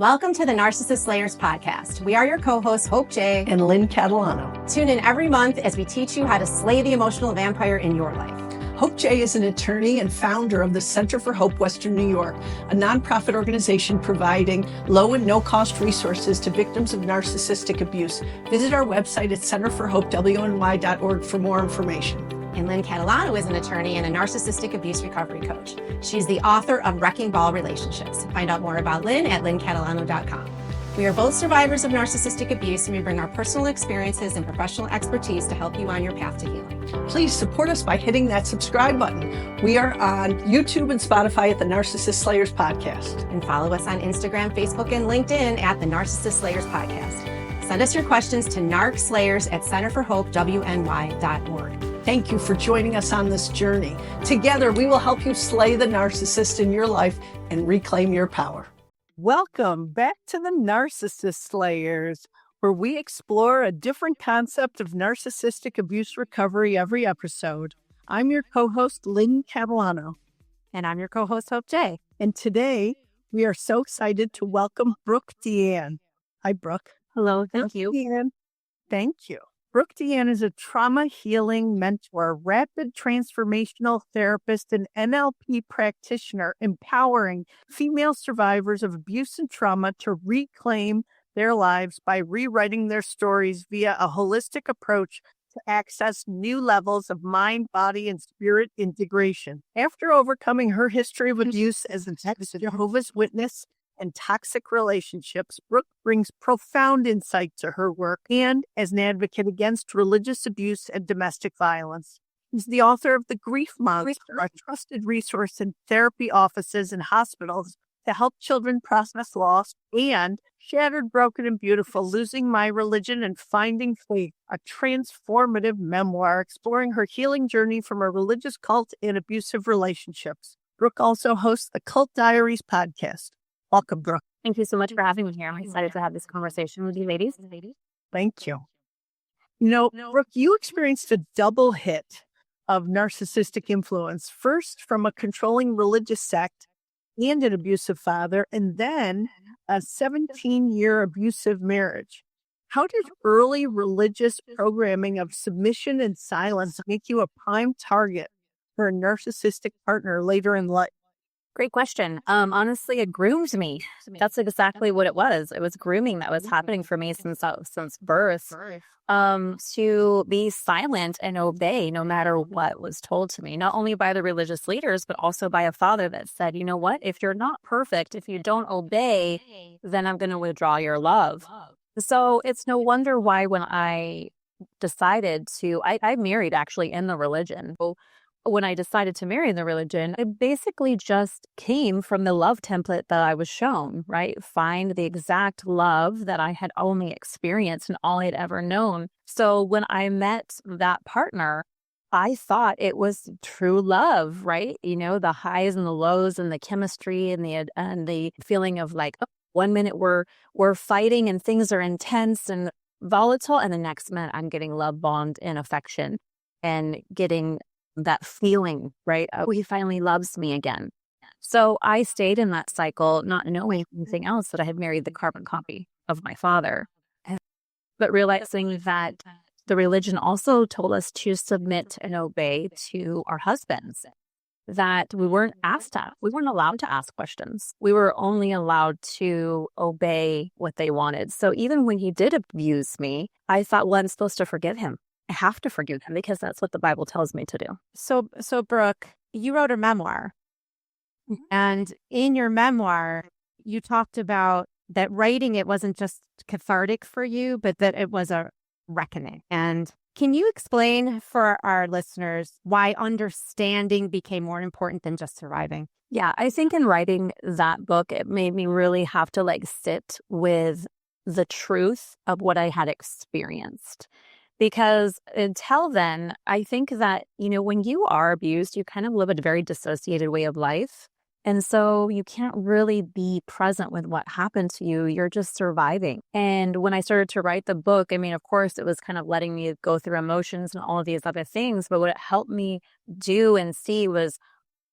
Welcome to the Narcissist Slayers podcast. We are your co-hosts, Hope J. and Lynn Catalano. Tune in every month as we teach you how to slay the emotional vampire in your life. Hope J is an attorney and founder of the Center for Hope Western New York, a nonprofit organization providing low and no-cost resources to victims of narcissistic abuse. Visit our website at centerforhopewny.org for more information. And Lynn Catalano is an attorney and a narcissistic abuse recovery coach. She's the author of Wrecking Ball Relationships. Find out more about Lynn at lynncatalano.com. We are both survivors of narcissistic abuse, and we bring our personal experiences and professional expertise to help you on your path to healing. Please support us by hitting that subscribe button. We are on YouTube and Spotify at the Narcissist Slayers Podcast. And follow us on Instagram, Facebook, and LinkedIn at the Narcissist Slayers Podcast. Send us your questions to narcslayers@centerforhopewny.org. Thank you for joining us on this journey. Together, we will help you slay the narcissist in your life and reclaim your power. Welcome back to the Narcissist Slayers, where we explore a different concept of narcissistic abuse recovery every episode. I'm your co-host, Lynn Catalano. And I'm your co-host, Hope J. And today, we are so excited to welcome Brooke Deanne. Hi, Brooke. Hello, thank you. Deanne. Thank you. Brooke Deanne is a trauma healing mentor, rapid transformational therapist, and NLP practitioner, empowering female survivors of abuse and trauma to reclaim their lives by rewriting their stories via a holistic approach to access new levels of mind, body, and spirit integration. After overcoming her history of abuse as an ex-Jehovah's Witness and toxic relationships, Brooke brings profound insight to her work and as an advocate against religious abuse and domestic violence. She's the author of The Grief Monster, a trusted resource in therapy offices and hospitals to help children process loss, and Shattered, Broken, and Beautiful, Losing My Religion and Finding Faith, a transformative memoir exploring her healing journey from a religious cult and abusive relationships. Brooke also hosts the Cult Diaries podcast. Welcome, Brooke. Thank you so much for having me here. I'm excited to have this conversation with you, ladies. Thank you. You know, Brooke, you experienced a double hit of narcissistic influence, first from a controlling religious sect and an abusive father, and then a 17-year abusive marriage. How did early religious programming of submission and silence make you a prime target for a narcissistic partner later in life? Great question. Honestly, it groomed me. That's exactly what it was. It was grooming that was happening for me since birth. To be silent and obey no matter what was told to me, not only by the religious leaders, but also by a father that said, you know what, if you're not perfect, if you don't obey, then I'm going to withdraw your love. So it's no wonder why when I decided to, I married actually in the religion. When I decided to marry in the religion, it basically just came from the love template that I was shown, right? Find the exact love that I had only experienced and all I'd ever known. So when I met that partner, I thought it was true love, right? You know, the highs and the lows and the chemistry and the feeling of like, oh, 1 minute we're fighting and things are intense and volatile, and the next minute I'm getting love bombed in affection and getting that feeling, right? Oh, he finally loves me again. So I stayed in that cycle, not knowing anything else, that I had married the carbon copy of my father, but realizing that the religion also told us to submit and obey to our husbands, that we weren't allowed to ask questions. We were only allowed to obey what they wanted. So even when he did abuse me, I thought, well, I'm supposed to forgive him. I have to forgive him because that's what the Bible tells me to do. So Brooke, you wrote a memoir. Mm-hmm. And in your memoir, you talked about that writing it wasn't just cathartic for you, but that it was a reckoning. And can you explain for our listeners why understanding became more important than just surviving? Yeah, I think in writing that book, it made me really have to sit with the truth of what I had experienced. Because until then, I think that, when you are abused, you kind of live a very dissociated way of life. And so you can't really be present with what happened to you. You're just surviving. And when I started to write the book, of course, it was kind of letting me go through emotions and all of these other things. But what it helped me do and see was,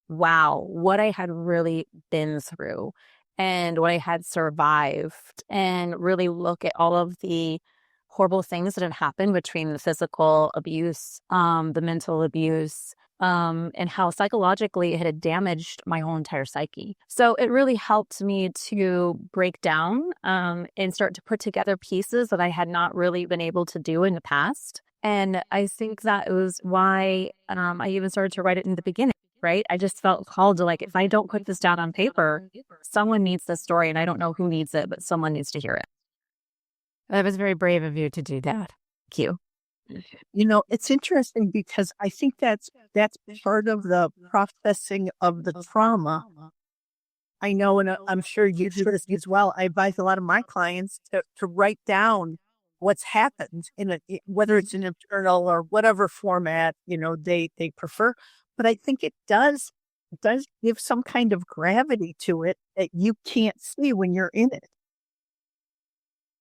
wow, what I had really been through. and what I had survived, and really look at all of the horrible things that had happened between the physical abuse, the mental abuse, and how psychologically it had damaged my whole entire psyche. So it really helped me to break down and start to put together pieces that I had not really been able to do in the past. And I think that was why I even started to write it in the beginning, right? I just felt called to, like, if I don't put this down on paper, someone needs this story, and I don't know who needs it, but someone needs to hear it. That was very brave of you to do that. Thank you. You know, it's interesting because I think that's part of the processing of the trauma. I know, and I'm sure you do this as well. I advise a lot of my clients to write down what's happened whether it's in a journal or whatever format, they prefer. But I think it does give some kind of gravity to it that you can't see when you're in it.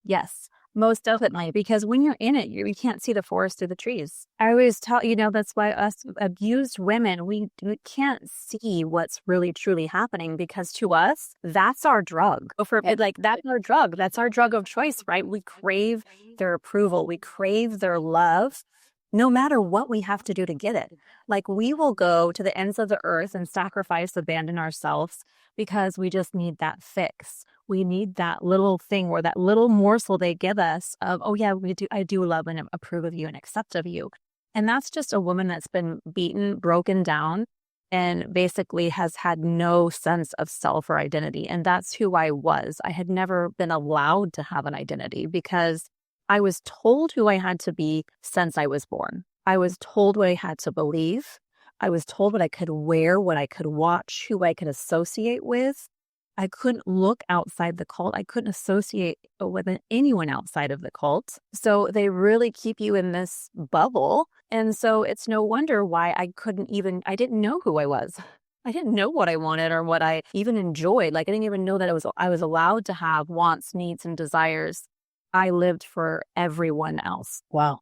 Yes, most definitely. Because when you're in it, you can't see the forest through the trees. I always tell, that's why us abused women, we can't see what's really truly happening, because to us, that's our drug. That's our drug. That's our drug of choice, right? We crave their approval. We crave their love, no matter what we have to do to get it. Like, we will go to the ends of the earth and sacrifice, abandon ourselves, because we just need that fix. We need that little thing, or that little morsel they give us of, oh yeah, I do love and approve of you and accept of you. And that's just a woman that's been beaten, broken down, and basically has had no sense of self or identity. And that's who I was. I had never been allowed to have an identity, because I was told who I had to be since I was born. I was told what I had to believe. I was told what I could wear, what I could watch, who I could associate with. I couldn't look outside the cult. I couldn't associate with anyone outside of the cult. So they really keep you in this bubble. And so it's no wonder why I didn't know who I was. I didn't know what I wanted or what I even enjoyed. Like, I didn't even know that I was allowed to have wants, needs, and desires. I lived for everyone else. Wow.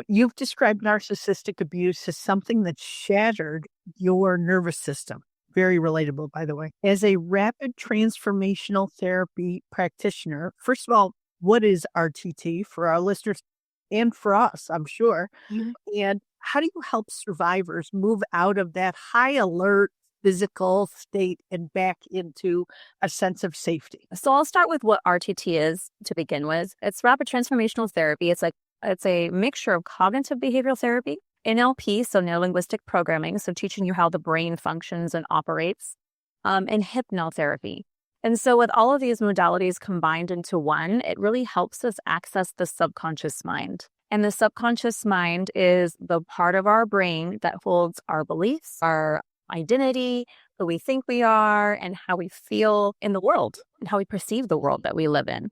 You've described narcissistic abuse as something that shattered your nervous system. Very relatable, by the way. As a rapid transformational therapy practitioner, first of all, what is RTT for our listeners and for us, I'm sure? Mm-hmm. And how do you help survivors move out of that high alert physical state and back into a sense of safety? So I'll start with what RTT is to begin with. It's rapid transformational therapy. It's a mixture of cognitive behavioral therapy, NLP, so neuro-linguistic programming, so teaching you how the brain functions and operates, and hypnotherapy. And so with all of these modalities combined into one, it really helps us access the subconscious mind. And the subconscious mind is the part of our brain that holds our beliefs, our identity, who we think we are, and how we feel in the world, and how we perceive the world that we live in.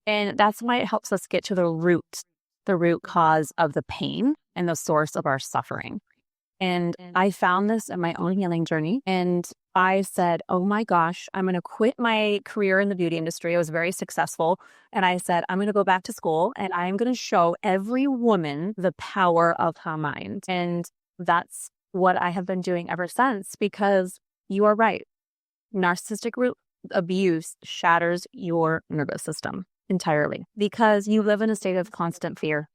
And that's why it helps us get to the root cause of the pain and the source of our suffering. And I found this in my own healing journey. And I said, oh my gosh, I'm going to quit my career in the beauty industry. I was very successful. And I said, I'm going to go back to school, and I'm going to show every woman the power of her mind. And that's what I have been doing ever since, because you are right. Narcissistic abuse shatters your nervous system entirely, because you live in a state of constant fear.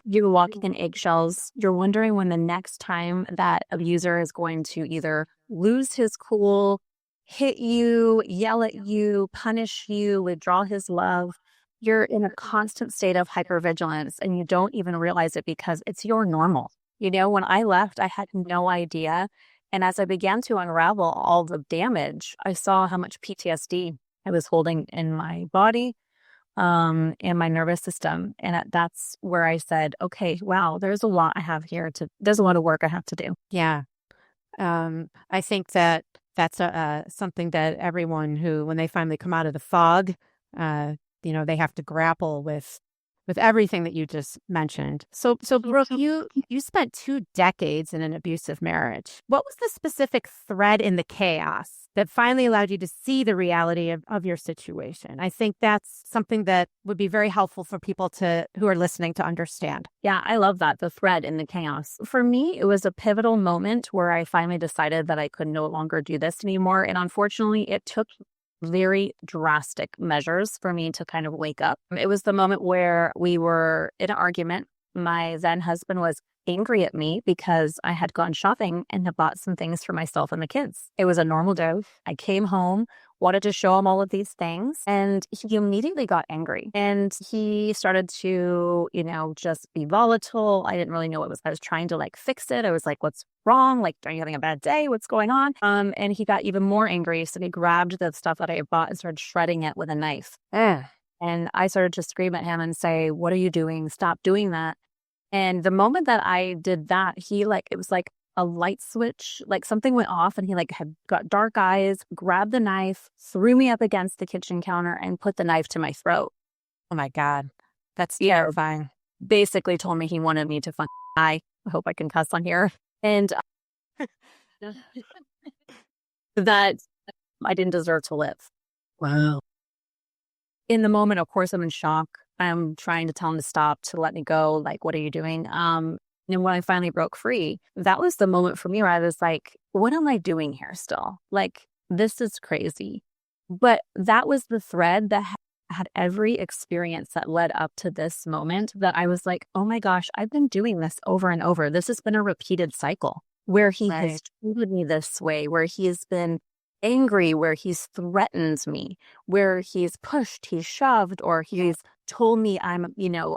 You're walking in eggshells. You're wondering when the next time that abuser is going to either lose his cool, hit you, yell at you, punish you, withdraw his love. You're in a constant state of hypervigilance, and you don't even realize it because it's your normal. When I left, I had no idea. And as I began to unravel all the damage, I saw how much PTSD I was holding in my body, and my nervous system. And that's where I said, okay, wow, there's a lot I have here there's a lot of work I have to do. Yeah. I think that's something that everyone who, when they finally come out of the fog, they have to grapple with everything that you just mentioned. So Brooke, you spent 2 decades in an abusive marriage. What was the specific thread in the chaos that finally allowed you to see the reality of your situation? I think that's something that would be very helpful for people who are listening to understand. Yeah, I love that, the thread in the chaos. For me, it was a pivotal moment where I finally decided that I could no longer do this anymore. And unfortunately, it took very drastic measures for me to kind of wake up. It was the moment where we were in an argument. My then husband was angry at me because I had gone shopping and had bought some things for myself and the kids. It was a normal day. I came home, wanted to show him all of these things, and he immediately got angry. And he started to, just be volatile. I didn't really know what was, I was trying to fix it. I was like, what's wrong? Like, are you having a bad day? What's going on? And he got even more angry. So he grabbed the stuff that I had bought and started shredding it with a knife. And I started to scream at him and say, what are you doing? Stop doing that. And the moment that I did that, it was like a light switch, like something went off, and he had got dark eyes, grabbed the knife, threw me up against the kitchen counter and put the knife to my throat. Oh my God. That's terrifying. Basically told me he wanted me to die. I hope I can cuss on here. And that I didn't deserve to live. Wow. In the moment, of course, I'm in shock. I'm trying to tell him to stop, to let me go. Like, what are you doing? And when I finally broke free, that was the moment for me where I was like, what am I doing here still? Like, this is crazy. But that was the thread that had every experience that led up to this moment, that I was like, oh my gosh, I've been doing this over and over. This has been a repeated cycle where he has treated me this way, where he has been angry, where he's threatened me, where he's pushed, he's shoved, or he's told me I'm,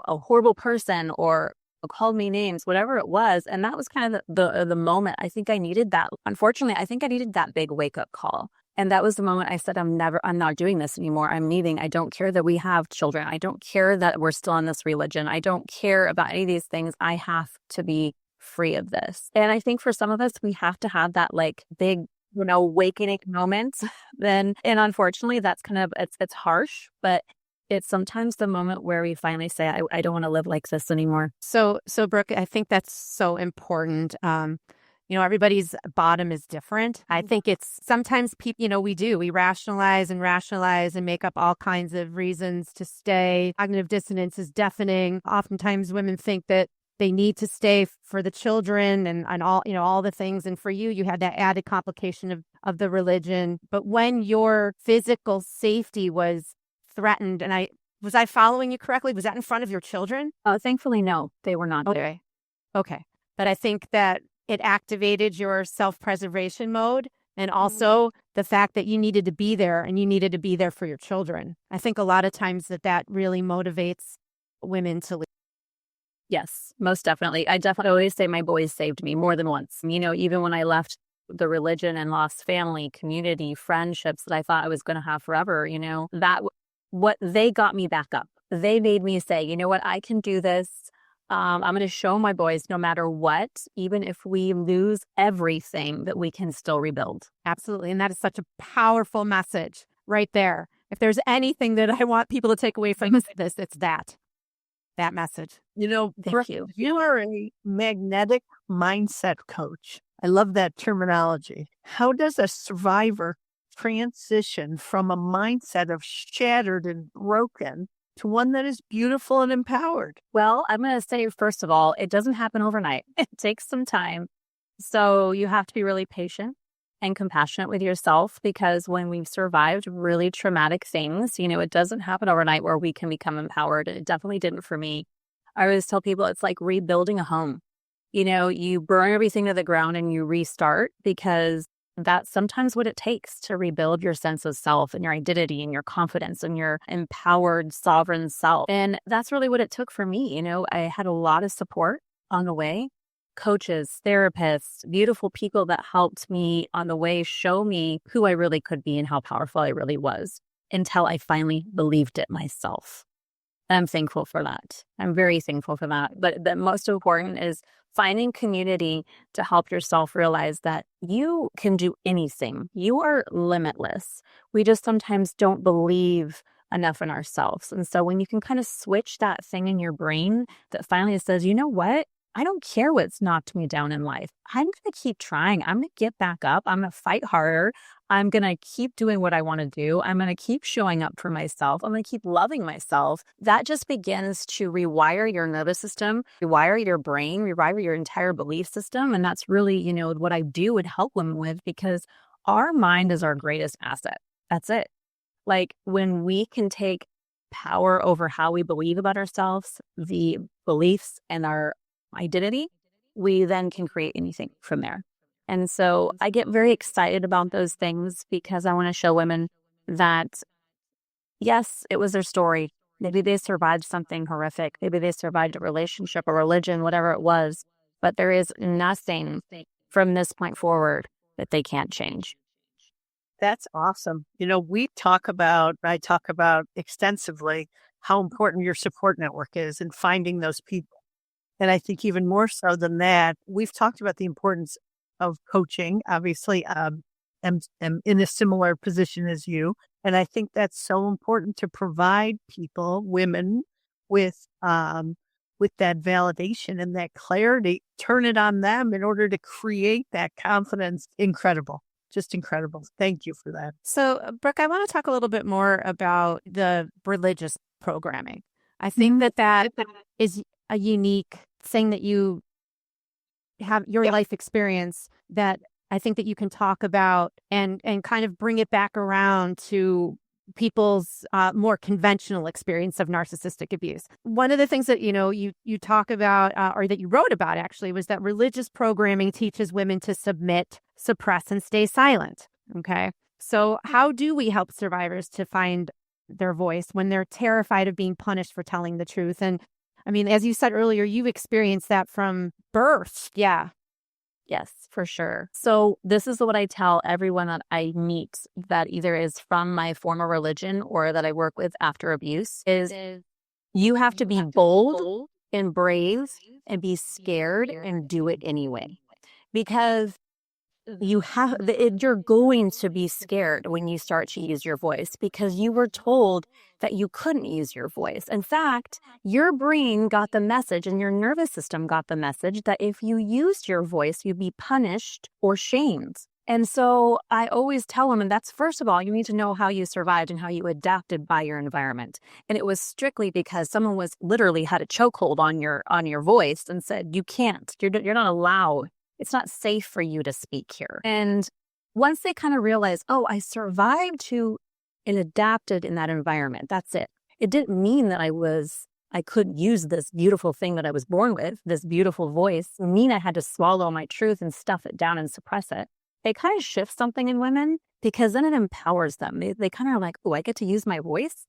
a horrible person, or called me names, whatever it was. And that was kind of the moment. I think I needed that. Unfortunately, I think I needed that big wake up call. And that was the moment I said, I'm not doing this anymore. I'm leaving. I don't care that we have children. I don't care that we're still in this religion. I don't care about any of these things. I have to be free of this. And I think for some of us, we have to have that big, awakening moment. And unfortunately, that's kind of, it's harsh, but it's sometimes the moment where we finally say, I don't want to live like this anymore. So Brooke, I think that's so important. Everybody's bottom is different. I think it's sometimes people, we rationalize and make up all kinds of reasons to stay. Cognitive dissonance is deafening. Oftentimes women think that they need to stay for the children and all, all the things. And for you, you had that added complication of the religion. But when your physical safety was threatened, and was I following you correctly? Was that in front of your children? Thankfully, no, they were not there. Okay. But I think that it activated your self-preservation mode, and also the fact that you needed to be there, and you needed to be there for your children. I think a lot of times that really motivates women to leave. Yes, most definitely. I definitely always say my boys saved me more than once. Even when I left the religion and lost family, community, friendships that I thought I was going to have forever, what they got me back up. They made me say, you know what, I can do this. I'm going to show my boys, no matter what, even if we lose everything, that we can still rebuild. Absolutely. And that is such a powerful message right there. If there's anything that I want people to take away from this, it's that message. Brooke, you. You are a magnetic mindset coach. I love that terminology. How does a survivor transition from a mindset of shattered and broken to one that is beautiful and empowered? Well, I'm going to say, first of all, it doesn't happen overnight. It takes some time. So you have to be really patient and compassionate with yourself, because when we've survived really traumatic things, it doesn't happen overnight where we can become empowered. It definitely didn't for me. I always tell people it's like rebuilding a home. You burn everything to the ground and you restart, because that's sometimes what it takes to rebuild your sense of self and your identity and your confidence and your empowered, sovereign self. And that's really what it took for me. I had a lot of support on the way. Coaches, therapists, beautiful people that helped me on the way show me who I really could be and how powerful I really was, until I finally believed it myself. And I'm thankful for that. I'm very thankful for that. But the most important is finding community to help yourself realize that you can do anything. You are limitless. We just sometimes don't believe enough in ourselves. And so when you can kind of switch that thing in your brain that finally says, you know what? I don't care what's knocked me down in life. I'm going to keep trying. I'm going to get back up. I'm going to fight harder. I'm going to keep doing what I want to do. I'm going to keep showing up for myself. I'm going to keep loving myself. That just begins to rewire your nervous system, rewire your brain, rewire your entire belief system. And that's really, what I do and help women with, because our mind is our greatest asset. That's it. Like when we can take power over how we believe about ourselves, the beliefs and our identity, we then can create anything from there. And so I get very excited about those things because I want to show women that, yes, it was their story. Maybe they survived something horrific. Maybe they survived a relationship, a religion, whatever it was. But there is nothing from this point forward that they can't change. That's awesome. I talk about extensively how important your support network is in finding those people. And I think even more so than that, we've talked about the importance of coaching. Obviously, I'm in a similar position as you. And I think that's so important to provide people, women, with that validation and that clarity, turn it on them in order to create that confidence. Incredible. Just incredible. Thank you for that. So, Brooke, I want to talk a little bit more about the religious programming. I think that is a unique thing that you have, your life experience, that I think that you can talk about and kind of bring it back around to people's more conventional experience of narcissistic abuse. One of the things that, you talk about or that you wrote about actually was that religious programming teaches women to submit, suppress, and stay silent. Okay. So how do we help survivors to find their voice when they're terrified of being punished for telling the truth? And I mean, as you said earlier, you've experienced that from birth. Yeah. Yes, for sure. So this is what I tell everyone that I meet that either is from my former religion or that I work with after abuse is you have to be bold and brave and be scared and do it anyway. Because you're going to be scared when you start to use your voice because you were told that you couldn't use your voice. In fact, your brain got the message and your nervous system got the message that if you used your voice, you'd be punished or shamed. And so I always tell them, and that's first of all, you need to know how you survived and how you adapted by your environment. And it was strictly because someone was literally had a chokehold on your voice and said, you can't, you're not allowed. It's not safe for you to speak here. And once they kind of realize, oh, I survived to and adapted in that environment, that's it. It didn't mean that I couldn't use this beautiful thing that I was born with, this beautiful voice. It mean I had to swallow my truth and stuff it down and suppress it. It kind of shifts something in women because then it empowers them. They kind of are like, oh, I get to use my voice?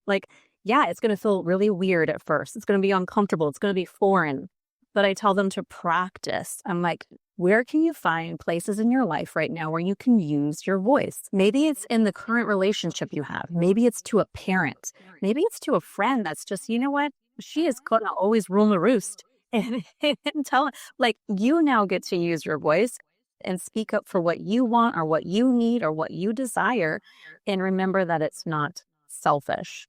Like, yeah, it's going to feel really weird at first. It's going to be uncomfortable. It's going to be foreign. But I tell them to practice. I'm like, where can you find places in your life right now where you can use your voice? Maybe it's in the current relationship you have. Maybe it's to a parent. Maybe it's to a friend that's just, you know what? She is going to always rule the roost. And tell, like, you now get to use your voice and speak up for what you want or what you need or what you desire. And remember that it's not selfish.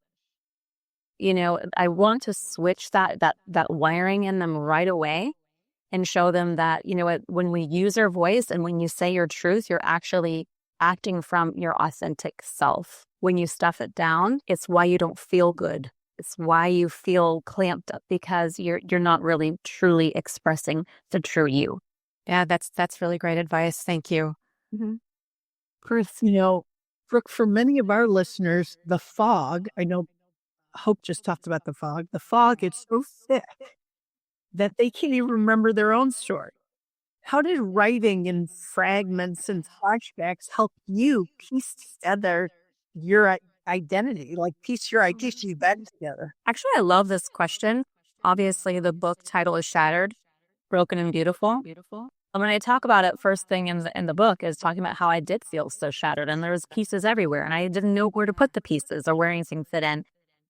I want to switch that wiring in them right away and show them that, when we use our voice and when you say your truth, you're actually acting from your authentic self. When you stuff it down, it's why you don't feel good. It's why you feel clamped up because you're not really truly expressing the true you. Yeah, that's really great advice. Thank you. Mm-hmm. Chris, Brooke, for many of our listeners, the fog, I know Hope just talked about the fog. The fog, it's so thick that they can't even remember their own story. How did writing in fragments and flashbacks help you piece together your identity, like piece your identity back together? Actually, I love this question. Obviously, the book title is Shattered, Broken and Beautiful. When I talk about it, first thing in the book is talking about how I did feel so shattered and there was pieces everywhere and I didn't know where to put the pieces or where anything fit in.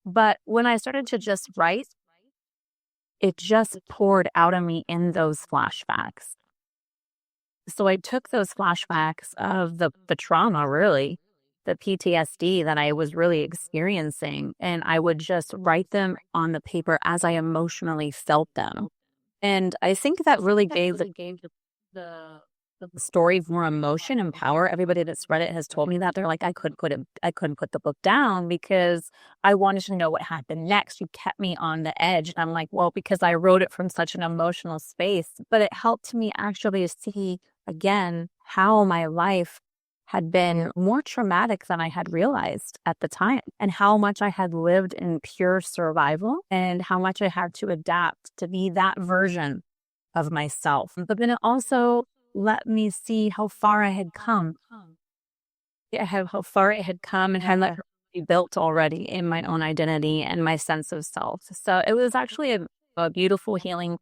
But when I started to just write, it just poured out of me in those flashbacks. So I took those flashbacks of the trauma, really, the PTSD that I was really experiencing, and I would just write them on the paper as I emotionally felt them. And I think that really gave the story more emotion and power. Everybody that's read it has told me that. They're like, I couldn't put the book down because I wanted to know what happened next. You kept me on the edge. And I'm like, well, because I wrote it from such an emotional space, but it helped me actually see again how my life had been more traumatic than I had realized at the time, and how much I had lived in pure survival and how much I had to adapt to be that version of myself. But then it also let me see how far I had come. How far it had come and had like be built already in my own identity and my sense of self. So it was actually a beautiful healing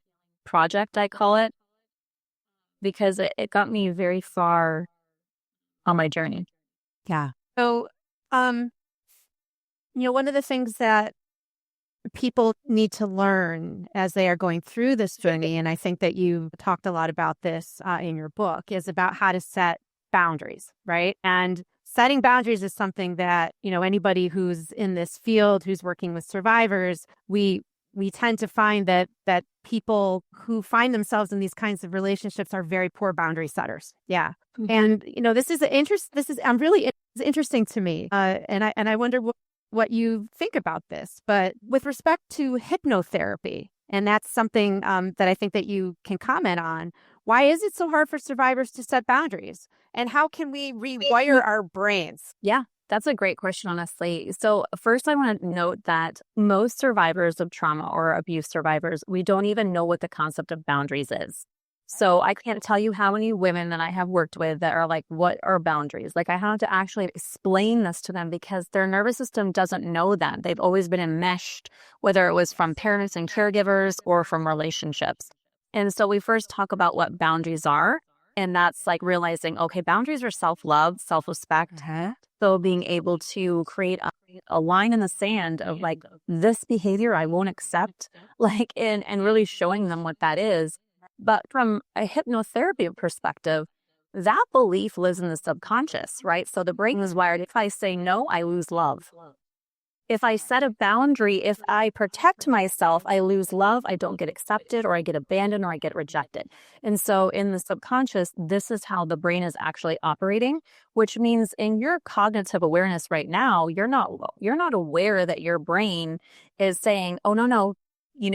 project, I call it, because it got me very far on my journey. Yeah. So, one of the things that people need to learn as they are going through this journey, and I think that you talked a lot about this in your book, is about how to set boundaries, right? And setting boundaries is something that, anybody who's in this field, who's working with survivors, we tend to find that people who find themselves in these kinds of relationships are very poor boundary setters. Yeah. Mm-hmm. And, this is interesting to me. And I wonder what you think about this. But with respect to hypnotherapy, and that's something that I think that you can comment on, why is it so hard for survivors to set boundaries? And how can we rewire our brains? Yeah, that's a great question, honestly. So first, I want to note that most survivors of trauma or abuse survivors, we don't even know what the concept of boundaries is. So I can't tell you how many women that I have worked with that are like, what are boundaries? Like, I have to actually explain this to them because their nervous system doesn't know that. They've always been enmeshed, whether it was from parents and caregivers or from relationships. And so we first talk about what boundaries are. And that's like realizing, okay, boundaries are self-love, self-respect. So being able to create a line in the sand of like, this behavior I won't accept, like, and really showing them what that is. But from a hypnotherapy perspective, that belief lives in the subconscious, right? So the brain is wired, if I say no, I lose love. If I set a boundary, if I protect myself, I lose love, I don't get accepted, or I get abandoned, or I get rejected. And so in the subconscious, this is how the brain is actually operating, which means in your cognitive awareness right now, you're not aware that your brain is saying, oh, no,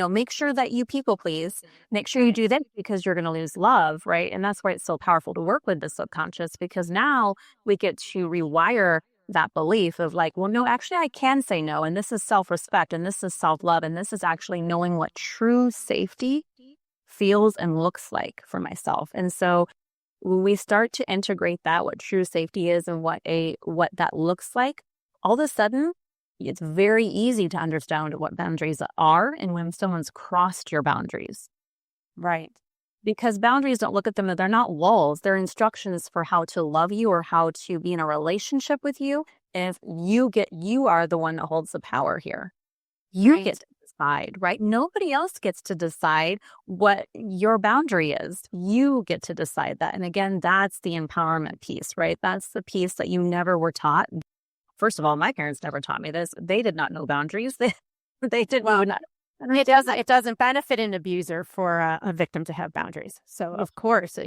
make sure that you people please, make sure you do that because you're going to lose love, right? And that's why it's so powerful to work with the subconscious, because now we get to rewire that belief of like, well, no, actually I can say no. And this is self-respect, and this is self-love, and this is actually knowing what true safety feels and looks like for myself. And so when we start to integrate that, what true safety is and what that looks like, all of a sudden, it's very easy to understand what boundaries are and when someone's crossed your boundaries. Right. Because boundaries, don't look at them, they're not walls. They're instructions for how to love you or how to be in a relationship with you. And if you are the one that holds the power here. You get to decide, right? Nobody else gets to decide what your boundary is. You get to decide that. And again, that's the empowerment piece, right? That's the piece that you never were taught. First of all, my parents never taught me this. They did not know boundaries. They did not. It doesn't benefit an abuser for a victim to have boundaries. So of course,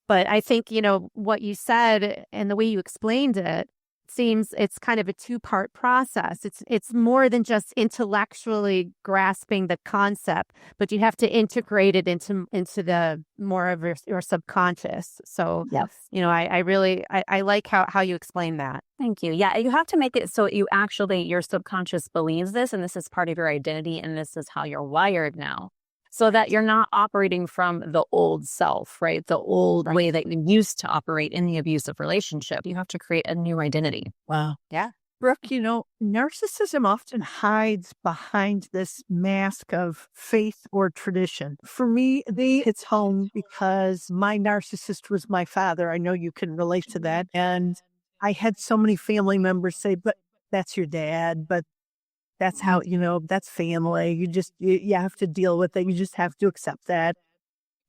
but I think, what you said and the way you explained it seems it's kind of a two-part process. It's more than just intellectually grasping the concept, but you have to integrate it into the more of your subconscious. So yes, I like how you explain that. Thank you. Yeah, you have to make it so your subconscious believes this, and this is part of your identity, and this is how you're wired now. So that you're not operating from the old self, right? The old way that you used to operate in the abusive relationship. You have to create a new identity. Wow. Yeah. Brooke, narcissism often hides behind this mask of faith or tradition. For me, it hits home because my narcissist was my father. I know you can relate to that. And I had so many family members say, but that's your dad, but that's how, that's family. You have to deal with it. You just have to accept that.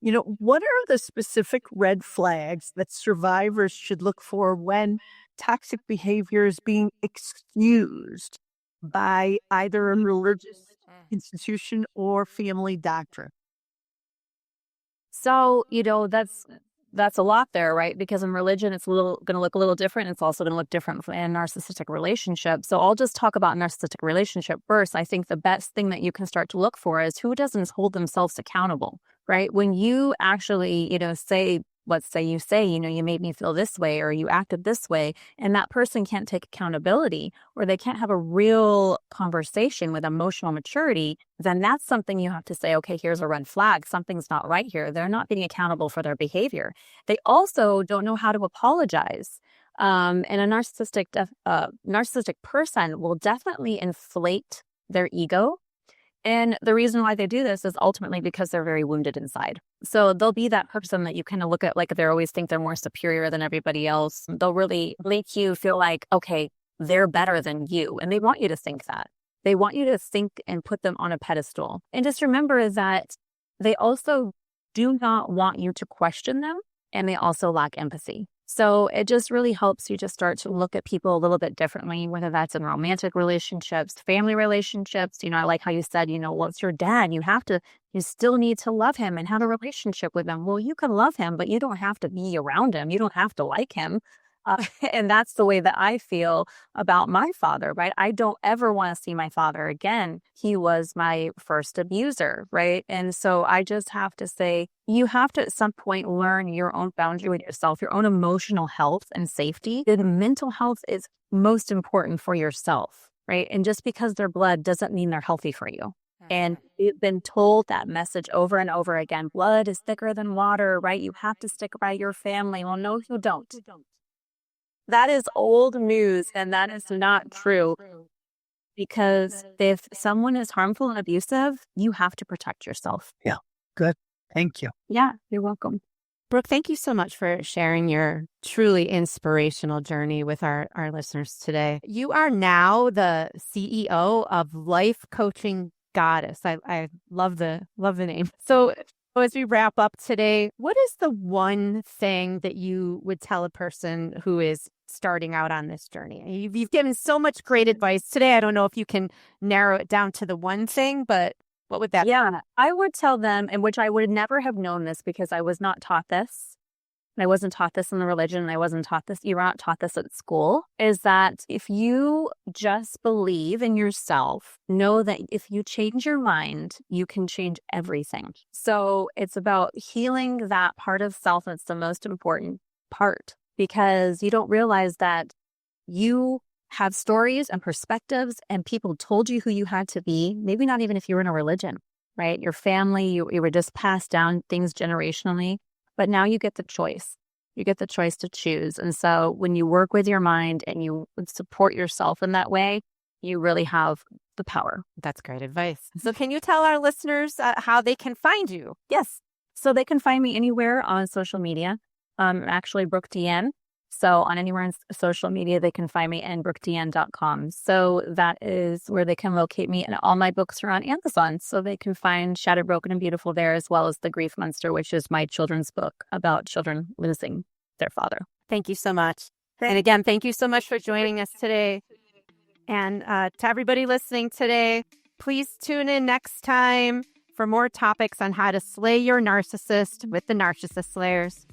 What are the specific red flags that survivors should look for when toxic behavior is being excused by either a religious institution or family doctrine? So, that's a lot there, right? Because in religion, it's going to look a little different. It's also going to look different in a narcissistic relationship. So I'll just talk about narcissistic relationship first. I think the best thing that you can start to look for is who doesn't hold themselves accountable, right? When you actually, say let's say you say, you made me feel this way or you acted this way, and that person can't take accountability or they can't have a real conversation with emotional maturity, then that's something you have to say, okay, here's a red flag. Something's not right here. They're not being accountable for their behavior. They also don't know how to apologize. And a narcissistic person will definitely inflate their ego. And the reason why they do this is ultimately because they're very wounded inside. So they'll be that person that you kind of look at like they always think they're more superior than everybody else. They'll really make you feel like, okay, they're better than you. And they want you to think that. They want you to think and put them on a pedestal. And just remember that they also do not want you to question them, and they also lack empathy. So it just really helps you to start to look at people a little bit differently, whether that's in romantic relationships, family relationships. I like how you said, well, it's your dad. You still need to love him and have a relationship with him. Well, you can love him, but you don't have to be around him. You don't have to like him. And that's the way that I feel about my father, right? I don't ever want to see my father again. He was my first abuser, right? And so I just have to say, you have to at some point learn your own boundary with yourself, your own emotional health and safety. The mental health is most important for yourself, right? And just because they're blood doesn't mean they're healthy for you. And you've been told that message over and over again. Blood is thicker than water, right? You have to stick by your family. Well, no, you don't. That is old news, and that is not true. Because if someone is harmful and abusive, you have to protect yourself. Yeah. Good. Thank you. Yeah, you're welcome. Brooke, thank you so much for sharing your truly inspirational journey with our listeners today. You are now the CEO of Life Coaching Goddess. I love the name. So as we wrap up today, what is the one thing that you would tell a person who is starting out on this journey? You've given so much great advice today. I don't know if you can narrow it down to the one thing, but what would that be? Yeah, I would tell them, and which I would never have known this because I was not taught this. I wasn't taught this in the religion, and I wasn't taught this. You're not taught this at school. Is that if you just believe in yourself, know that if you change your mind, you can change everything. So it's about healing that part of self. That's the most important part, because you don't realize that you have stories and perspectives, and people told you who you had to be. Maybe not even if you were in a religion, right? Your family, you were just passed down things generationally. But now you get the choice. You get the choice to choose. And so when you work with your mind and you support yourself in that way, you really have the power. That's great advice. So can you tell our listeners how they can find you? Yes. So they can find me anywhere on social media. Actually, Brooke Deanne. So on anywhere on social media, they can find me and brookedeanne.com. So that is where they can locate me. And all my books are on Amazon. So they can find Shattered, Broken, and Beautiful there, as well as The Grief Monster, which is my children's book about children losing their father. Thank you so much. And again, thank you so much for joining us today. And to everybody listening today, please tune in next time for more topics on how to slay your narcissist with the Narcissist Slayers.